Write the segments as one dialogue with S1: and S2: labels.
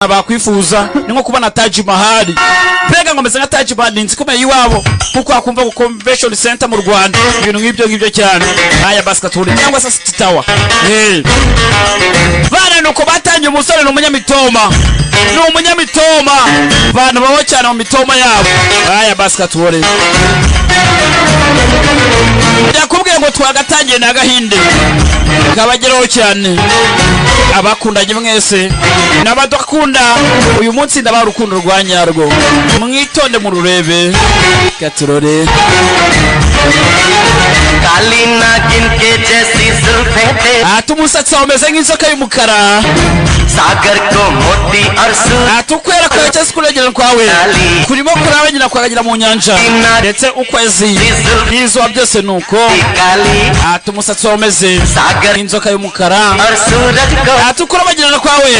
S1: bakwifuza ni nko kubona Taj Mahal. Mbega ngo meze nka Taj Mahal nzi komeye iwabo kuko akumva ku convention center mu Rwanda ibintu nk'ibyo cyane. Aya basketball cyangwa se City Tower. Bana nuko batanye umusore n'umunyamitoma. Ni umunyamitoma. Bana baho cyane mu mitoma yabo. Aya basketball. Yakubwiye ngo twagatangiye na Gahinde. Kabageraho cyane. Abakundanye mwese n'abadakunda uyu munsi ndaba rukundo rwa nyarwo mwitonde mu rurebe gaturore
S2: Kalina जिनके जैसी जुल्फें थे
S1: atumusatsi umeze nk'inzoka y'umukara
S2: सागर को मोती और सूरज
S1: atukwera ko cyase kuragera kwawe kurimo kurabanyira kwagagira mu nyanja ndetse ukwezi izo byose nuko atumusatsi umeze nk'inzoka y'umukara
S2: और सूरज को
S1: atukurabanyira kwawe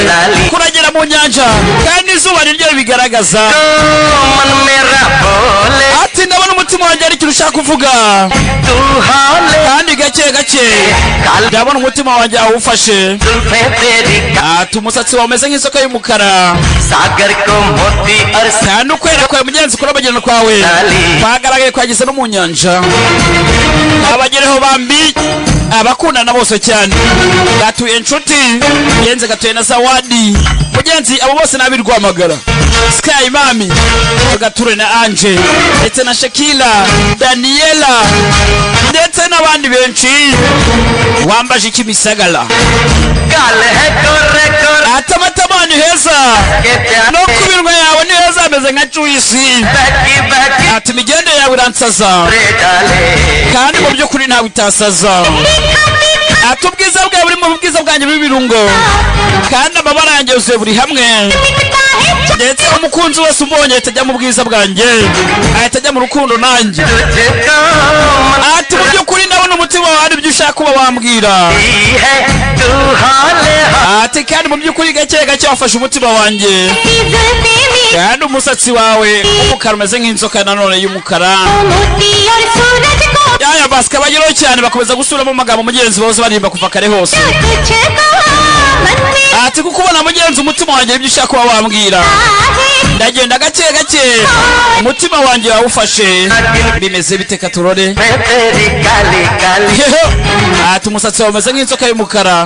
S1: kuragera mu nyanja kandi izuba niryo bigaragaza
S2: मन मेरा बोले
S1: ati ndabona umutima wanjye ari kirushaka kuvuga
S2: तू हाले
S1: kandi gake gake ndabona umutima wanjye awufashe
S2: जुल्फें तेरी
S1: ati umusatsi wameze nk'isoko y'umukara
S2: सागर को मोती और
S1: kandi ukwera kwawe mugenzi kurabagirana kwawe kwagaragaye kwageze no mu nyanja abagereho bambi abakundana bose cyane gatuye inshuti yenze gatuye na Zawadi mugenzi abo bose nabirwamagara Sky Mami gature na Anje ndetse na Shakila Daniela ndetse n'abandi benshi wambaje ikimisagala
S2: काले है गोरे गोरे
S1: atamatamani heza
S2: के प्यार
S1: no kubirwa yawe ni heza ameze nka juice
S2: बहकी बहकी
S1: ati migende yawe iransaza
S2: रे डाले
S1: kandi mu by'ukuri ntawe itasaza ati ubwiza bwawe buri mu bwiza bwanjye bw'ibirungo kandi amabara yanjye yose buri hamwe ndetse umukunzi wese umbonye atajya mu bwiza bwanjye atajya mu rukundo nanjye
S2: तुझको
S1: ati mu by'ukuri ndabona umutima wawe ibyo ushaka kuba wambwira
S2: मनती है तू हाले
S1: ati kandi mu by'ukuri gake gake wafashe umutima wanjye kandi umusatsi wawe umukara umeze nk'inzoka nanone y'umukara yaya basika bageraho cyane bakomeza gusubiramo amagambo mugenzi bose barimba kuva kare hose ati kuko ubona mugenzi umutima wanjye ibyo ushaka kuba wambwira ndagenda gake gake umutima wanjye wawufashe bimeze bite katurore
S2: मैं तेरी काली Kali
S1: ati umusatsi wawe umeze nk'inzoka y'umukara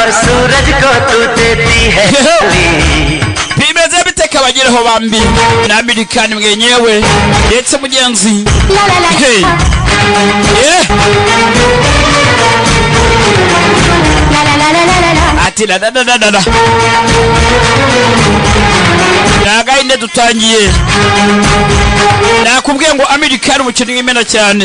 S2: और सूरज को तू देती है काली
S1: bimeze bite kabagereho bambi na Amerikani mwenyewe ndetse mugenzi hey ati la da da da da Nagahinde dutangiye nakubwiye ngo Amerikani umukino w'imena cyane